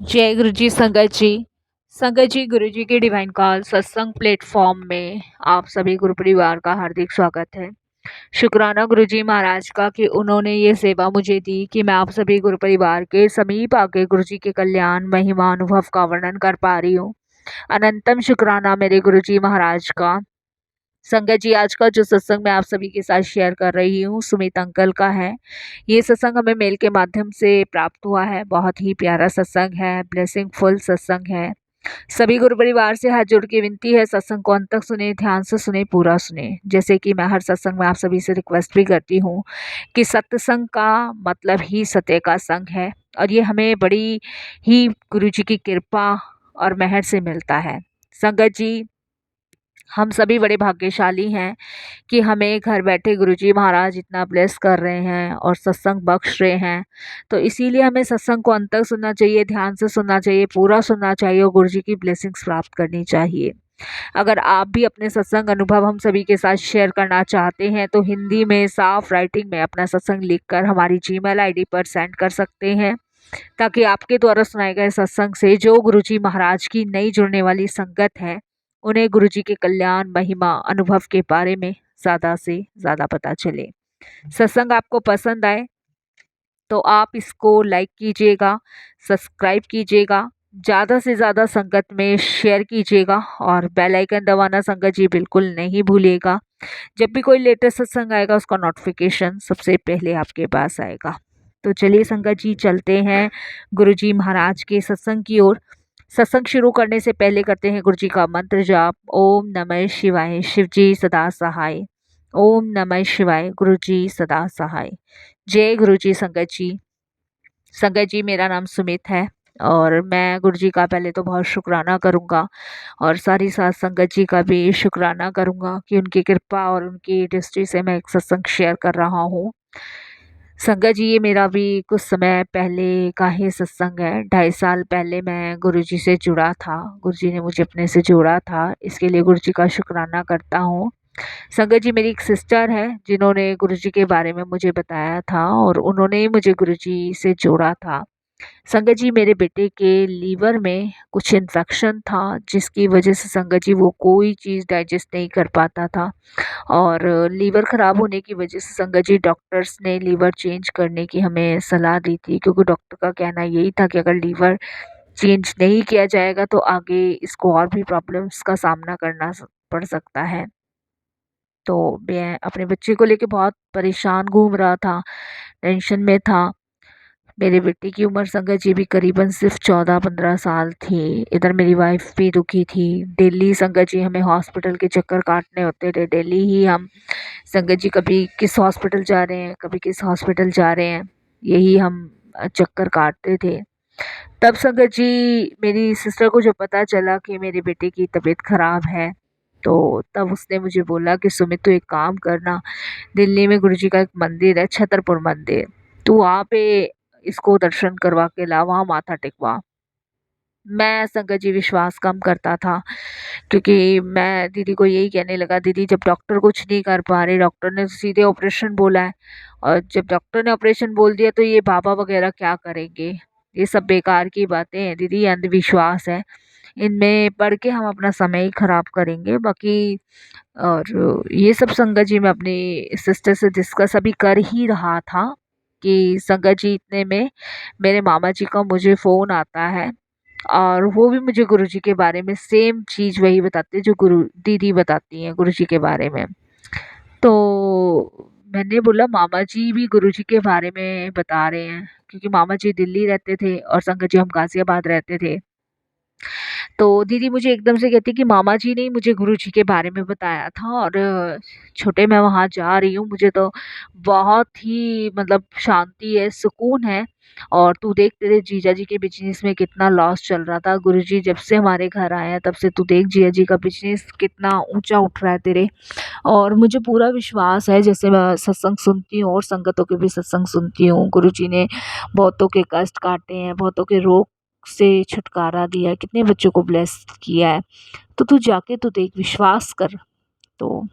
जय गुरु जी संगत जी। संगत जी, गुरु जी के डिवाइन कॉल सत्संग प्लेटफॉर्म में आप सभी गुरु परिवार का हार्दिक स्वागत है। शुक्राना गुरु जी महाराज का कि उन्होंने ये सेवा मुझे दी कि मैं आप सभी गुरु परिवार के समीप आके गुरु जी के कल्याण महिमा अनुभव का वर्णन कर पा रही हूँ। अनंतम शुक्राना मेरे गुरु जी महाराज का। संगत जी, आज का जो सत्संग मैं आप सभी के साथ शेयर कर रही हूँ सुमित अंकल का है। ये सत्संग हमें मेल के माध्यम से प्राप्त हुआ है। बहुत ही प्यारा सत्संग है, ब्लेसिंग फुल सत्संग है। सभी गुरु परिवार से हाथ जोड़ के विनती है, सत्संग को अंत तक सुने, ध्यान से सुने, पूरा सुने। जैसे कि मैं हर सत्संग में आप सभी से रिक्वेस्ट भी करती हूँ कि सत्संग का मतलब ही सत्य का संग है और ये हमें बड़ी ही गुरु जी की कृपा और मेहर से मिलता है। संगत जी, हम सभी बड़े भाग्यशाली हैं कि हमें घर बैठे गुरुजी महाराज इतना ब्लेस कर रहे हैं और सत्संग बख्श रहे हैं। तो इसीलिए हमें सत्संग को अंत तक सुनना चाहिए, ध्यान से सुनना चाहिए, पूरा सुनना चाहिए और गुरुजी की ब्लेसिंग्स प्राप्त करनी चाहिए। अगर आप भी अपने सत्संग अनुभव हम सभी के साथ शेयर करना चाहते हैं तो हिंदी में साफ राइटिंग में अपना सत्संग लिखकर हमारी जीमेल आईडी पर सेंड कर सकते हैं, ताकि आपके द्वारा सुनाए गए सत्संग से जो गुरुजी महाराज की नई जुड़ने वाली संगत है उन्हें गुरुजी के कल्याण महिमा अनुभव के बारे में ज़्यादा से ज़्यादा पता चले। सत्संग आपको पसंद आए तो आप इसको लाइक कीजिएगा, सब्सक्राइब कीजिएगा, ज़्यादा से ज़्यादा संगत में शेयर कीजिएगा और बेल आइकन दबाना संगत जी बिल्कुल नहीं भूलिएगा। जब भी कोई लेटेस्ट सत्संग आएगा उसका नोटिफिकेशन सबसे पहले आपके पास आएगा। तो चलिए संगत जी, चलते हैं गुरु जी महाराज के सत्संग की ओर। सत्संग शुरू करने से पहले करते हैं गुरु जी का मंत्र जाप। ओम नमः शिवाय, शिव जी सदा सहाय। ओम नमः शिवाय, गुरु जी सदा सहाय। जय गुरु जी संगत जी। संगत जी, मेरा नाम सुमित है और मैं गुरु जी का पहले तो बहुत शुक्राना करूँगा और सारी साथ संगत जी का भी शुक्राना करूँगा कि उनकी कृपा और उनकी दृष्टि से मैं एक सत्संग शेयर कर रहा हूँ। संगत जी, ये मेरा भी कुछ समय पहले का ही सत्संग है। 2.5 साल पहले मैं गुरु जी से जुड़ा था। गुरु जी ने मुझे अपने से जोड़ा था, इसके लिए गुरु जी का शुक्राना करता हूँ। संगत जी, मेरी एक सिस्टर है जिन्होंने गुरु जी के बारे में मुझे बताया था और उन्होंने ही मुझे गुरु जी से जोड़ा था। संगत जी, मेरे बेटे के लीवर में कुछ इन्फेक्शन था जिसकी वजह से संगत जी वो कोई चीज़ डाइजेस्ट नहीं कर पाता था और लीवर ख़राब होने की वजह से संगत जी डॉक्टर्स ने लीवर चेंज करने की हमें सलाह दी थी, क्योंकि डॉक्टर का कहना यही था कि अगर लीवर चेंज नहीं किया जाएगा तो आगे इसको और भी प्रॉब्लम्स का सामना करना पड़ सकता है। तो मैं अपने बच्चे को लेके बहुत परेशान घूम रहा था, टेंशन में था। मेरे बेटे की उम्र संगत जी भी करीबन सिर्फ 14-15 साल थी। इधर मेरी वाइफ भी दुखी थी। डेली संगत जी हमें हॉस्पिटल के चक्कर काटने होते थे। डेली ही हम संगत जी कभी किस हॉस्पिटल जा रहे हैं, कभी किस हॉस्पिटल जा रहे हैं, यही हम चक्कर काटते थे। तब संगत जी, मेरी सिस्टर को जब पता चला कि मेरे बेटे की तबीयत ख़राब है, तो तब उसने मुझे बोला कि सुमित, तू एक काम करना, दिल्ली में गुरु जी का एक मंदिर है, छतरपुर मंदिर, तू वहाँ पे इसको दर्शन करवा के ला, वहाँ माथा टेकवा। मैं संगत जी विश्वास कम करता था, क्योंकि मैं दीदी को यही कहने लगा, दीदी जब डॉक्टर कुछ नहीं कर पा रहे, डॉक्टर ने तो सीधे ऑपरेशन बोला है और जब डॉक्टर ने ऑपरेशन बोल दिया तो ये बाबा वगैरह क्या करेंगे, ये सब बेकार की बातें हैं दीदी, ये अंधविश्वास है, इनमें पढ़ के हम अपना समय ही खराब करेंगे बाकी। और ये सब संगत जी मैं अपनी सिस्टर से डिस्कस अभी कर ही रहा था कि संगत जी इतने में मेरे मामा जी का मुझे फ़ोन आता है और वो भी मुझे गुरुजी के बारे में सेम चीज़ वही बताते हैं जो गुरु दीदी बताती हैं गुरुजी के बारे में। तो मैंने बोला, मामा जी भी गुरुजी के बारे में बता रहे हैं, क्योंकि मामा जी दिल्ली रहते थे और संगत जी हम गाज़ियाबाद रहते थे। तो दीदी मुझे एकदम से कहती कि मामा जी ने ही मुझे गुरुजी के बारे में बताया था और छोटे मैं वहाँ जा रही हूँ, मुझे तो बहुत ही मतलब शांति है, सुकून है। और तू देख, तेरे जीजा जी के बिज़नेस में कितना लॉस चल रहा था, गुरुजी जब से हमारे घर आए हैं तब से तू देख जीजा जी का बिज़नेस कितना ऊँचा उठ रहा है तेरे। और मुझे पूरा विश्वास है, जैसे मैं सत्संग सुनती हूँ और संगतों के भी सत्संग सुनती हूँ, गुरुजी ने बहुतों के कष्ट काटे हैं, बहुतों के रोग से छुटकारा दिया है, कितने बच्चों को ब्लेस किया है। तो तू जाके तू देख, विश्वास कर। तो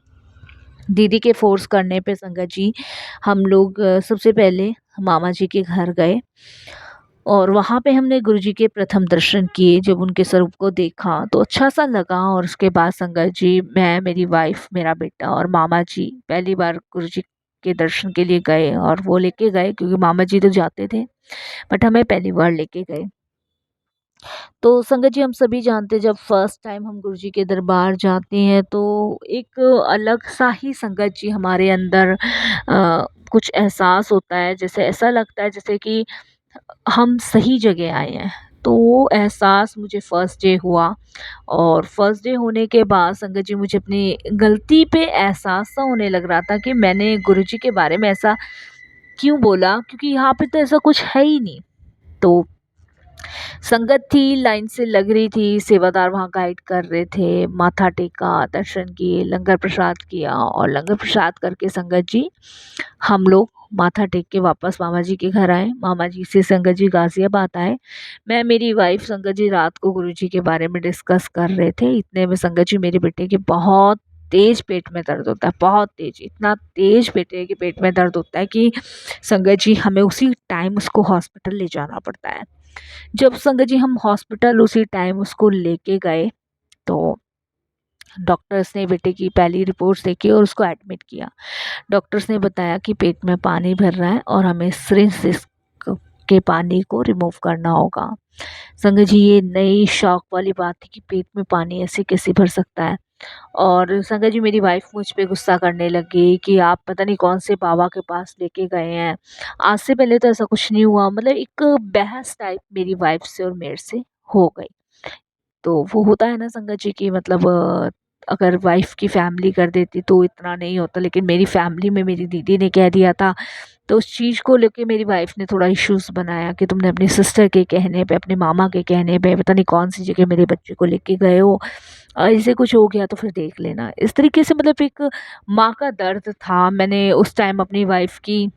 दीदी के फ़ोर्स करने पे संगत जी हम लोग सबसे पहले मामा जी के घर गए और वहाँ पे हमने गुरुजी के प्रथम दर्शन किए। जब उनके स्वरूप को देखा तो अच्छा-सा लगा और उसके बाद संगत जी, मैं, मेरी वाइफ़, मेरा बेटा और मामा जी पहली बार गुरुजी के दर्शन के लिए गए और वो लेके गए क्योंकि मामा जी तो जाते थे, बट हमें पहली बार लेके गए। तो संगत जी, हम सभी जानते हैं जब फर्स्ट टाइम हम गुरुजी के दरबार जाते हैं तो एक अलग-सा ही संगत जी हमारे अंदर कुछ एहसास होता है, जैसे ऐसा लगता है जैसे कि हम सही जगह आए हैं। तो वो एहसास मुझे फर्स्ट डे हुआ और फर्स्ट डे होने के बाद संगत जी, मुझे अपनी गलती पे एहसास सा होने लग रहा था कि मैंने गुरुजी के बारे में ऐसा क्यों बोला, क्योंकि यहाँ पे तो ऐसा कुछ है ही नहीं। तो संगत थी, लाइन से लग रही थी, सेवादार वहाँ गाइड कर रहे थे, माथा टेका, दर्शन किए, लंगर प्रसाद किया और लंगर प्रसाद करके संगत जी, हम लोग माथा टेक के वापस मामा जी के घर आए। मामा जी से संगत जी गाज़ियाबाद आए। मैं, मेरी वाइफ़ संगत जी रात को गुरुजी के बारे में डिस्कस कर रहे थे। इतने में संगत जी, मेरे बेटे के बहुत तेज़ पेट में दर्द होता है, बहुत तेज़, इतना तेज़ बेटे के पेट में दर्द होता है कि संगत जी, हमें उसी टाइम उसको हॉस्पिटल ले जाना पड़ता है। जब संगत जी, हम हॉस्पिटल उसी टाइम उसको लेके गए तो डॉक्टर्स ने बेटे की पहली रिपोर्ट्स देखी और उसको एडमिट किया। डॉक्टर्स ने बताया कि पेट में पानी भर रहा है और हमें सिरिंज से के पानी को रिमूव करना होगा। संगत जी, ये नई शॉक वाली बात थी कि पेट में पानी ऐसे कैसे भर सकता है। और संगत जी, मेरी वाइफ़ मुझ पे गुस्सा करने लगी कि आप पता नहीं कौन से बाबा के पास लेके गए हैं। आज से पहले तो ऐसा कुछ नहीं हुआ। मतलब एक बहस टाइप मेरी वाइफ़ से और मेरे से हो गई। तो वो होता है ना संगत जी कि मतलब अगर वाइफ़ की फैमिली कर देती तो इतना नहीं होता, लेकिन मेरी फैमिली में मेरी दीदी ने कह दिया था, तो उस चीज़ को लेके मेरी वाइफ़ ने थोड़ा इश्यूज़ बनाया कि तुमने अपनी सिस्टर के कहने पे, अपने मामा के कहने पे पता नहीं कौन-सी जगह मेरे बच्चे को लेके गए हो। ऐसे कुछ हो गया तो फिर देख लेना। इस तरीके से मतलब एक माँ का दर्द था। मैंने उस टाइम अपनी वाइफ़ की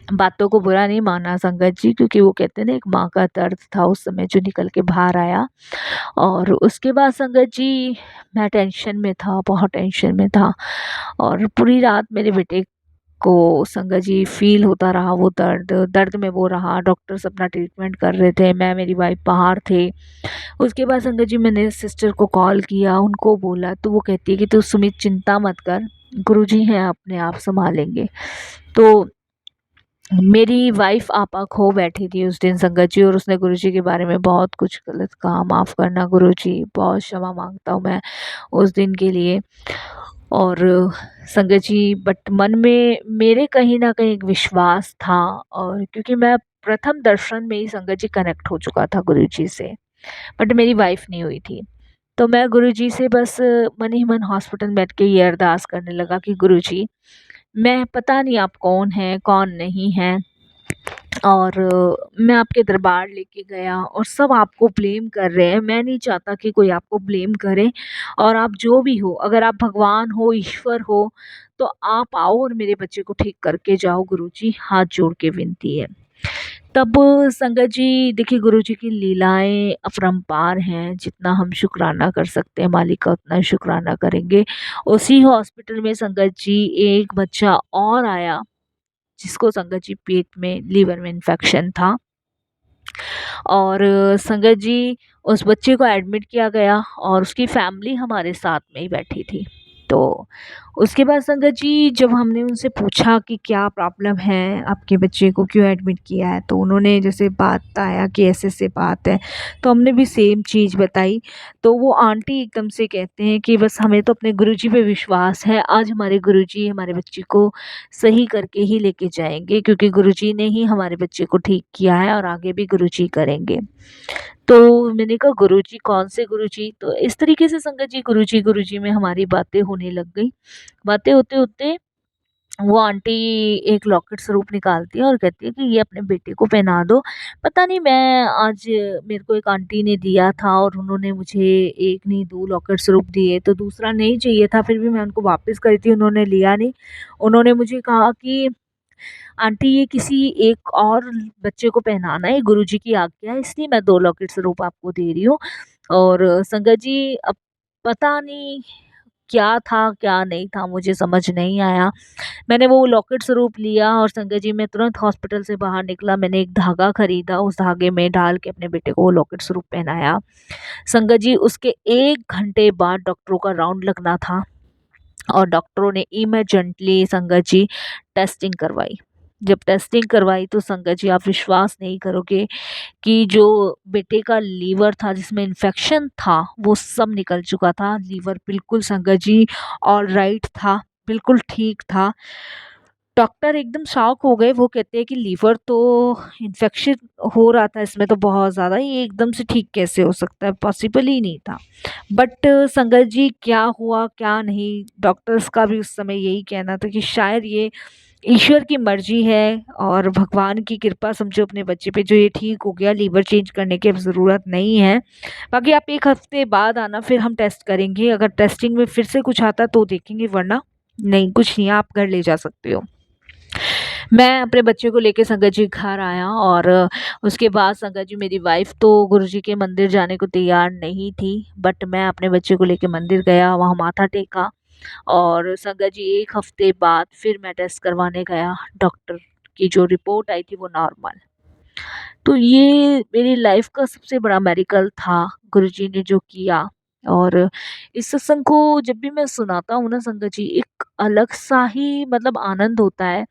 बातों को बुरा नहीं माना संगत जी, क्योंकि वो कहते हैं ना, एक माँ का दर्द था उस समय जो निकल के बाहर आया। और उसके बाद संगत जी, मैं टेंशन में था, बहुत टेंशन में था और पूरी रात मेरे बेटे को संगत जी फ़ील होता रहा वो दर्द, दर्द में वो रहा। डॉक्टर्स अपना ट्रीटमेंट कर रहे थे, मैं, मेरी वाइफ़ बाहर थे। उसके बाद संगत जी, मैंने सिस्टर को कॉल किया, उनको बोला तो वो कहती है कि तू सुमित चिंता मत कर, गुरुजी हैं, अपने आप सँभालेंगे। तो मेरी वाइफ़ आपा खो बैठी थी उस दिन संगत जी, और उसने गुरुजी के बारे में बहुत कुछ गलत कहा। माफ़ करना गुरुजी, बहुत क्षमा माँगता हूँ मैं उस दिन के लिए। और संगत जी, बट मन में मेरे कहीं न कहीं एक विश्वास था, और क्योंकि मैं प्रथम दर्शन में ही संगत जी कनेक्ट हो चुका था गुरुजी से, बट मेरी वाइफ़ नहीं हुई थी। तो मैं गुरुजी से बस मन ही मन हॉस्पिटल में बैठ के ये अरदास करने लगा कि गुरुजी, मैं पता नहीं आप कौन हैं, कौन नहीं हैं, और मैं आपके दरबार लेके गया और सब आपको ब्लेम कर रहे हैं। मैं नहीं चाहता कि कोई आपको ब्लेम करे, और आप जो भी हो, अगर आप भगवान हो, ईश्वर हो, तो आप आओ और मेरे बच्चे को ठीक करके जाओ गुरुजी, हाथ जोड़ के विनती है। तब संगत जी, देखिए, गुरुजी की लीलाएँ अपरंपार हैं, जितना हम शुकराना कर सकते हैं मालिक का उतना ही शुकराना करेंगे। उसी हॉस्पिटल में संगत जी, एक बच्चा और आया जिसको संगत जी पेट में, लीवर में इन्फेक्शन था, और संगत जी, उस बच्चे को एडमिट किया गया और उसकी फैमिली हमारे साथ में ही बैठी थी। तो उसके बाद संगत जी, जब हमने उनसे पूछा कि क्या प्रॉब्लम है, आपके बच्चे को क्यों एडमिट किया है, तो उन्होंने जैसे बात बताया कि ऐसे-ऐसे बात है, तो हमने भी सेम चीज़ बताई। तो वो आंटी एकदम से कहते हैं कि बस हमें तो अपने गुरुजी पे विश्वास है, आज हमारे गुरुजी हमारे बच्चे को सही करके ही लेके जाएँगे, क्योंकि गुरुजी ने ही हमारे बच्चे को ठीक किया है और आगे भी गुरुजी करेंगे। तो मैंने कहा, गुरुजी, कौन से गुरुजी? तो इस तरीके से संगत जी, गुरुजी, गुरुजी में हमारी बातें होने लग गई। बातें होते-होते वो आंटी एक लॉकेट स्वरूप निकालती है और कहती है कि ये अपने बेटे को पहना दो। पता नहीं, मैं आज, मेरे को एक आंटी ने दिया था और उन्होंने मुझे 1 नहीं 2 लॉकेट स्वरूप दिए, तो दूसरा नहीं चाहिए था, फिर भी मैं उनको वापस करी थी, उन्होंने लिया नहीं। उन्होंने मुझे कहा कि आंटी, ये किसी एक और बच्चे को पहनाना है, गुरुजी की आज्ञा है, इसलिए मैं 2 लॉकेट स्वरूप आपको दे रही हूँ। और संगत जी, अब पता नहीं क्या था, क्या नहीं था मुझे समझ नहीं आया। मैंने वो लॉकेट स्वरूप लिया और संगत जी मैं तुरंत हॉस्पिटल से बाहर निकला। मैंने एक धागा खरीदा, उस धागे में डाल के अपने बेटे को वो लॉकेट स्वरूप पहनाया। संगत जी उसके 1 घंटे बाद डॉक्टरों का राउंड लगना था और डॉक्टरों ने इमरजेंटली संगत जी टेस्टिंग करवाई। जब टेस्टिंग करवाई तो संगत जी आप विश्वास नहीं करोगे कि जो बेटे का लीवर था जिसमें इन्फेक्शन था वो सब निकल चुका था। लीवर बिल्कुल संगत जी ऑलराइट था, बिल्कुल ठीक था। डॉक्टर एकदम शॉक हो गए, वो कहते हैं कि लीवर तो इन्फेक्शन हो रहा था इसमें तो बहुत ज़्यादा, ये एकदम से ठीक कैसे हो सकता है, पॉसिबल ही नहीं था। बट संगत जी क्या हुआ क्या नहीं, डॉक्टर्स का भी उस समय यही कहना था कि शायद ये ईश्वर की मर्जी है और भगवान की कृपा समझो अपने बच्चे पे, जो ये ठीक हो गया, लीवर चेंज करने की अब ज़रूरत नहीं है। बाकी आप 1 हफ्ते बाद आना, फिर हम टेस्ट करेंगे, अगर टेस्टिंग में फिर से कुछ आता तो देखेंगे, वरना नहीं, कुछ नहीं है, आप घर ले जा सकते हो। मैं अपने बच्चे को लेके संगत जी घर आया और उसके बाद संगत जी मेरी वाइफ तो गुरुजी के मंदिर जाने को तैयार नहीं थी, बट मैं अपने बच्चे को लेके मंदिर गया, वहाँ माथा टेका और संगत जी 1 हफ्ते बाद फिर मैं टेस्ट करवाने गया। डॉक्टर की जो रिपोर्ट आई थी वो नॉर्मल। तो ये मेरी लाइफ का सबसे बड़ा मेडिकल था, गुरुजी ने जो किया। और इस सत्संग को जब भी मैं सुनाता हूँ ना संगत जी, एक अलग सा ही मतलब आनंद होता है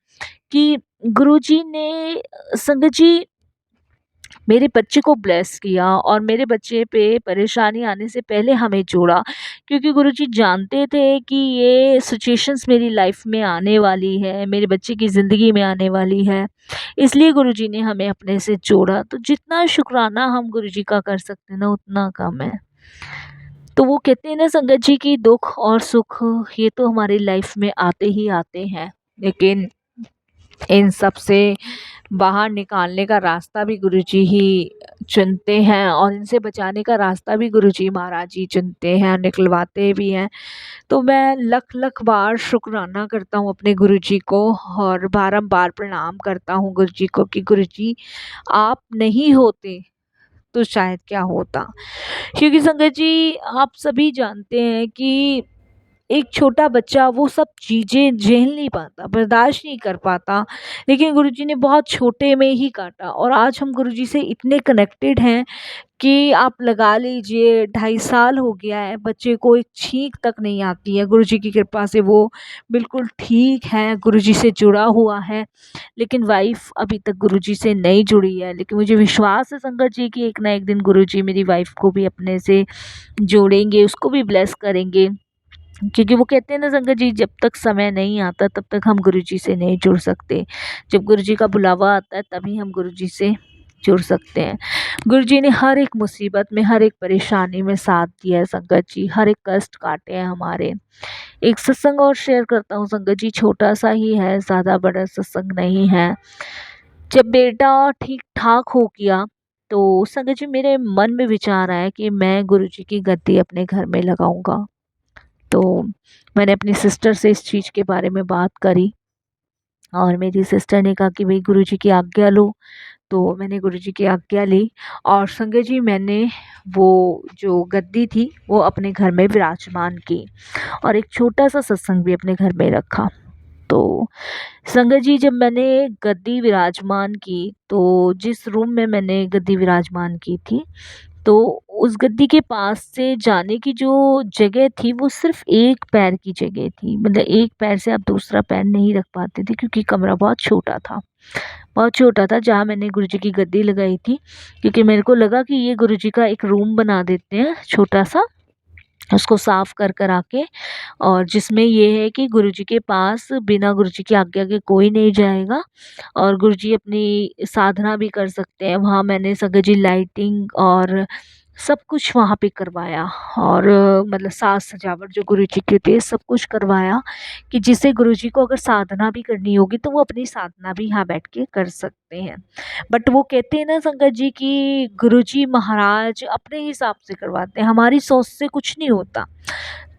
कि गुरुजी ने संगत जी मेरे बच्चे को ब्लेस किया और मेरे बच्चे पे परेशानी आने से पहले हमें जोड़ा, क्योंकि गुरुजी जानते थे कि ये सिचुएशंस मेरी लाइफ में आने वाली है, मेरे बच्चे की ज़िंदगी में आने वाली है, इसलिए गुरुजी ने हमें अपने से जोड़ा। तो जितना शुक्राना हम गुरुजी का कर सकते हैं ना उतना कम है। तो वो कहते हैं ना संगत जी कि दुख और सुख ये तो हमारी लाइफ में आते ही आते हैं, लेकिन इन सब से बाहर निकालने का रास्ता भी गुरुजी ही चुनते हैं और इनसे बचाने का रास्ता भी गुरुजी महाराज जी चुनते हैं, निकलवाते भी हैं। तो मैं लख लख बार शुक्राना करता हूँ अपने गुरुजी को और बारंबार प्रणाम करता हूँ गुरुजी को कि गुरुजी आप नहीं होते तो शायद क्या होता। क्योंकि संगत जी आप सभी जानते हैं कि एक छोटा बच्चा वो सब चीज़ें झेल नहीं पाता, बर्दाश्त नहीं कर पाता, लेकिन गुरुजी ने बहुत छोटे में ही काटा और आज हम गुरुजी से इतने कनेक्टेड हैं कि आप लगा लीजिए 2.5 साल हो गया है, बच्चे को एक छींक तक नहीं आती है। गुरुजी की कृपा से वो बिल्कुल ठीक है, गुरुजी से जुड़ा हुआ है, लेकिन वाइफ़ अभी तक गुरुजी से नहीं जुड़ी है। लेकिन मुझे विश्वास है संगत जी कि एक ना एक दिन गुरुजी मेरी वाइफ़ को भी अपने से जोड़ेंगे, उसको भी ब्लेस करेंगे। क्योंकि वो कहते हैं ना संगत जी, जब तक समय नहीं आता तब तक हम गुरुजी से नहीं जुड़ सकते। जब गुरुजी का बुलावा आता है तभी हम गुरुजी से जुड़ सकते हैं। गुरुजी ने हर एक मुसीबत में, हर एक परेशानी में साथ दिया है संगत जी, हर एक कष्ट काटे हैं हमारे। एक सत्संग और शेयर करता हूँ संगत जी, छोटा-सा ही है, ज़्यादा बड़ा सत्संग नहीं है। जब बेटा ठीक-ठाक हो गया तो संगत जी मेरे मन में विचार आया कि मैं गुरुजी की गद्दी अपने घर में लगाऊँगा। तो मैंने अपनी सिस्टर से इस चीज़ के बारे में बात करी और मेरी सिस्टर ने कहा कि भई गुरुजी की आज्ञा लो। तो मैंने गुरुजी की आज्ञा ली और संगत जी मैंने वो जो गद्दी थी वो अपने घर में विराजमान की और एक छोटा-सा सत्संग भी अपने घर में रखा। तो संगत जी जब मैंने गद्दी विराजमान की, तो जिस रूम में मैंने गद्दी विराजमान की थी, तो उस गद्दी के पास से जाने की जो जगह थी वो सिर्फ़ एक पैर की जगह थी। मतलब एक पैर से आप दूसरा पैर नहीं रख पाते थे क्योंकि कमरा बहुत छोटा था। बहुत छोटा था जहाँ मैंने गुरुजी की गद्दी लगाई थी, क्योंकि मेरे को लगा कि ये गुरुजी का एक रूम बना देते हैं छोटा-सा, उसको साफ कर आके, और जिसमें ये है कि गुरुजी के पास बिना गुरुजी की आज्ञा के कोई नहीं जाएगा और गुरुजी अपनी साधना भी कर सकते हैं। वहाँ मैंने संगत जी लाइटिंग और सब कुछ वहाँ पे करवाया और मतलब साज-सजावट जो गुरुजी की होती है सब कुछ करवाया कि जिससे गुरुजी को अगर साधना भी करनी होगी तो वो अपनी साधना भी यहाँ बैठ के कर सकते हैं। बट वो कहते हैं ना संगत जी कि गुरुजी महाराज अपने हिसाब से करवाते हैं, हमारी सोच से कुछ नहीं होता।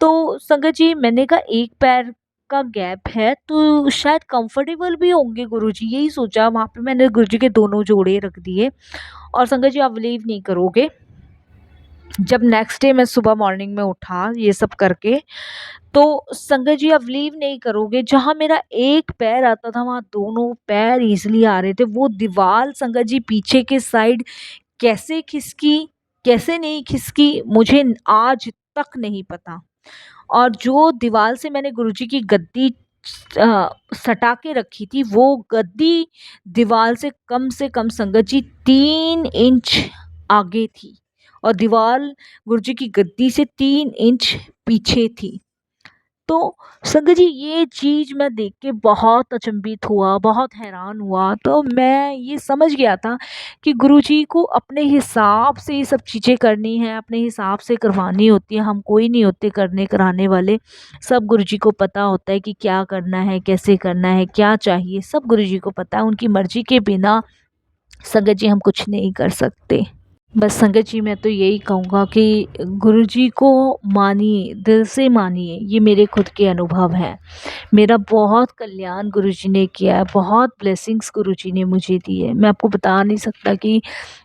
तो संगत जी मैंने कहा एक पैर का गैप है तो शायद कंफर्टेबल भी होंगे गुरुजी, यही सोचा। वहाँ पे मैंने गुरुजी के दोनों जोड़े रख दिए और संगत जी आप बिलीव नहीं करोगे, जब नेक्स्ट डे मैं सुबह मॉर्निंग में उठा ये सब करके, तो संगत जी आप बिलीव नहीं करोगे, जहाँ मेरा एक पैर आता था वहाँ दोनों पैर ईज़िली आ रहे थे। वो दीवार संगत जी पीछे के साइड कैसे खिसकी, कैसे नहीं खिसकी मुझे आज तक नहीं पता। और जो दीवार से मैंने गुरुजी की गद्दी सटा के रखी थी, वो गद्दी दीवार से कम संगत जी 3 इंच आगे थी और दीवार गुरुजी की गद्दी से 3 इंच पीछे थी। तो संगत जी ये चीज़ मैं देख के बहुत अचंभित हुआ, बहुत हैरान हुआ। तो मैं ये समझ गया था कि गुरुजी को अपने हिसाब से ये सब चीज़ें करनी है, अपने हिसाब से करवानी होती है। हम कोई नहीं होते करने कराने वाले। सब गुरुजी को पता होता है कि क्या करना है, कैसे करना है, क्या चाहिए, सब गुरुजी को पता है। उनकी मर्ज़ी के बिना संगत जी हम कुछ नहीं कर सकते। बस संगत जी मैं तो यही कहूँगा कि गुरुजी को मानिए, दिल से मानिए, ये मेरे खुद के अनुभव हैं। मेरा बहुत कल्याण गुरुजी ने किया है, बहुत ब्लेसिंग्स गुरुजी ने मुझे दी है। मैं आपको बता नहीं सकता कि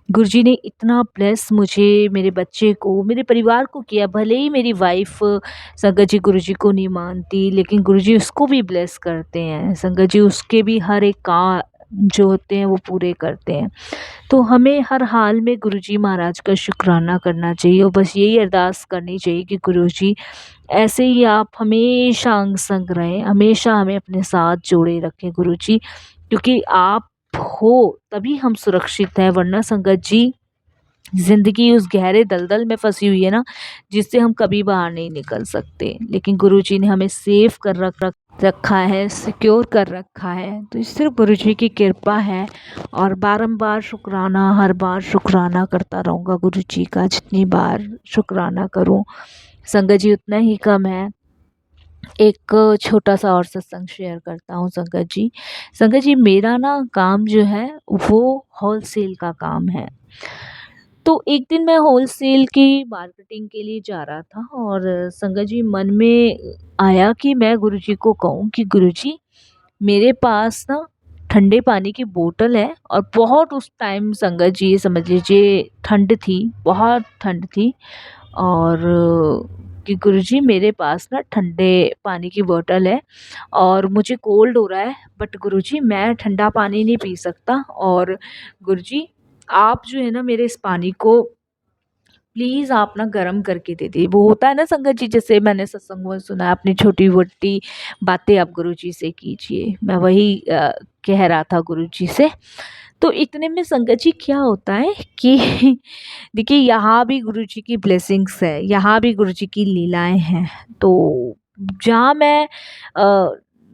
गुरुजी ने इतना ब्लेस मुझे, मेरे बच्चे को, मेरे परिवार को किया। भले ही मेरी वाइफ़ संगत जी गुरुजी को नहीं मानती, लेकिन गुरुजी उसको भी ब्लेस करते हैं। संगत जी उसके भी हर एक जो होते हैं वो पूरे करते हैं। तो हमें हर हाल में गुरुजी महाराज का शुक्राना करना चाहिए और बस यही अरदास करनी चाहिए कि गुरुजी ऐसे ही आप हमेशा अंग संग रहें, हमेशा हमें अपने साथ जोड़े रखें गुरुजी, क्योंकि आप हो तभी हम सुरक्षित हैं, वरना संगत जी ज़िंदगी उस गहरे दलदल में फंसी हुई है ना, जिससे हम कभी बाहर नहीं निकल सकते। लेकिन गुरुजी ने हमें सेव कर रखा है, सिक्योर कर रखा है, तो ये सिर्फ गुरुजी की कृपा है। और बारंबार शुक्राना, हर बार शुक्राना करता रहूँगा गुरुजी का। जितनी बार शुक्राना करूँ संगत जी उतना ही कम है। एक छोटा सा और सत्संग शेयर करता हूँ संगत जी। संगत जी मेरा ना काम जो है वो होलसेल का काम है। तो एक दिन मैं होलसेल की मार्केटिंग के लिए जा रहा था और संगत जी मन में आया कि मैं गुरुजी को कहूँ कि गुरुजी मेरे पास ना ठंडे पानी की बोतल है। और बहुत उस टाइम संगत जी ये समझ लीजिए ठंड थी, बहुत ठंड थी। और कि गुरुजी मेरे पास ना ठंडे पानी की बोतल है और मुझे कोल्ड हो रहा है, बट गुरुजी मैं ठंडा पानी नहीं पी सकता। और गुरुजी आप जो है ना मेरे इस पानी को प्लीज़ आप ना गर्म करके दे दिए। वो होता है ना संगत जी, जैसे मैंने सत्संग में सुना है, अपनी छोटी मोटी बातें आप गुरुजी से कीजिए। मैं वही कह रहा था गुरुजी से। तो इतने में संगत जी क्या होता है कि देखिए यहाँ भी गुरुजी की ब्लेसिंग्स है, यहाँ भी गुरुजी की लीलाएं हैं। तो जहाँ मैं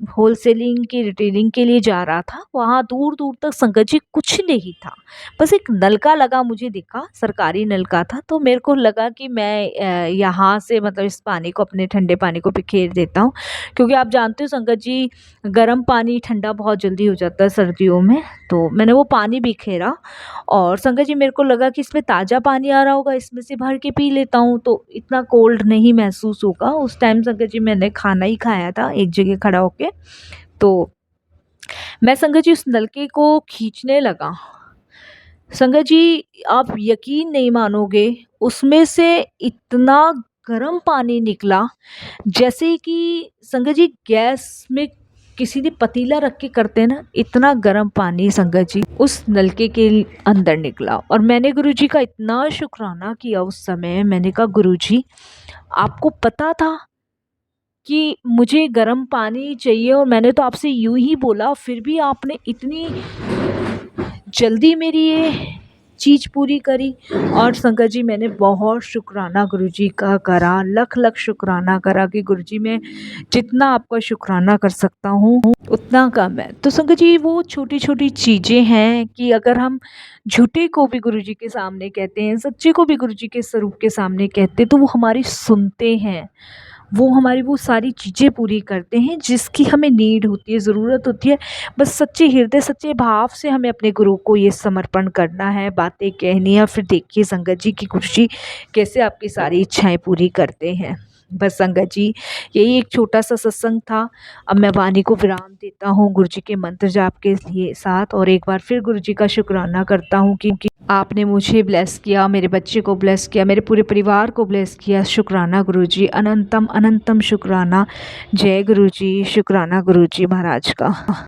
होलसेलिंग की रिटेलिंग के लिए जा रहा था, वहाँ दूर दूर तक संगत जी कुछ नहीं था। बस एक नलका लगा मुझे दिखा, सरकारी नलका था। तो मेरे को लगा कि मैं यहाँ से मतलब इस पानी को, अपने ठंडे पानी को बिखेर देता हूँ, क्योंकि आप जानते हो संगत जी गर्म पानी ठंडा बहुत जल्दी हो जाता है सर्दियों में। तो मैंने वो पानी बिखेरा और संगत जी मेरे को लगा कि इसमें ताज़ा पानी आ रहा होगा, इसमें से भर के पी लेता हूँ तो इतना कोल्ड नहीं महसूस होगा। उस टाइम संगत जी मैंने खाना ही खाया था एक जगह खड़ा होके। तो मैं संगत जी उस नलके को खींचने लगा। संगत जी आप यकीन नहीं मानोगे, उसमें से इतना गर्म पानी निकला जैसे कि संगत जी गैस में किसी ने पतीला रख के करते हैं ना, इतना गर्म पानी संगत जी उस नलके के अंदर निकला। और मैंने गुरुजी का इतना शुक्राना किया उस समय। मैंने कहा गुरुजी आपको पता था कि मुझे गर्म पानी चाहिए और मैंने तो आपसे यूं ही बोला, फिर भी आपने इतनी जल्दी मेरी ये चीज़ पूरी करी। और संगत जी मैंने बहुत शुक्राना गुरुजी का करा, लख लख शुक्राना करा कि गुरुजी मैं जितना आपका शुक्राना कर सकता हूँ उतना कम है। तो संगत जी वो छोटी छोटी चीज़ें हैं कि अगर हम झूठे को भी गुरुजी के सामने कहते हैं, सच्चे को भी गुरुजी के स्वरूप के सामने कहते हैं, तो वो हमारी सुनते हैं, वो हमारी वो सारी चीज़ें पूरी करते हैं जिसकी हमें नीड होती है, ज़रूरत होती है। बस सच्चे हृदय, सच्चे भाव से हमें अपने गुरु को ये समर्पण करना है, बातें कहनी है। फिर देखिए संगत जी की गुरुजी कैसे आपकी सारी इच्छाएं पूरी करते हैं। बस संगत जी, यही एक छोटा-सा सत्संग था। अब मैं वाणी को विराम देता हूँ गुरु जी के मंत्र जाप के लिए साथ, और एक बार फिर गुरु जी का शुक्राना करता हूँ कि आपने मुझे ब्लेस किया, मेरे बच्चे को ब्लेस किया, मेरे पूरे परिवार को ब्लेस किया। शुक्राना गुरु जी, अनंतम अनंतम शुक्राना। जय गुरु जी, शुक्राना गुरु जी महाराज का।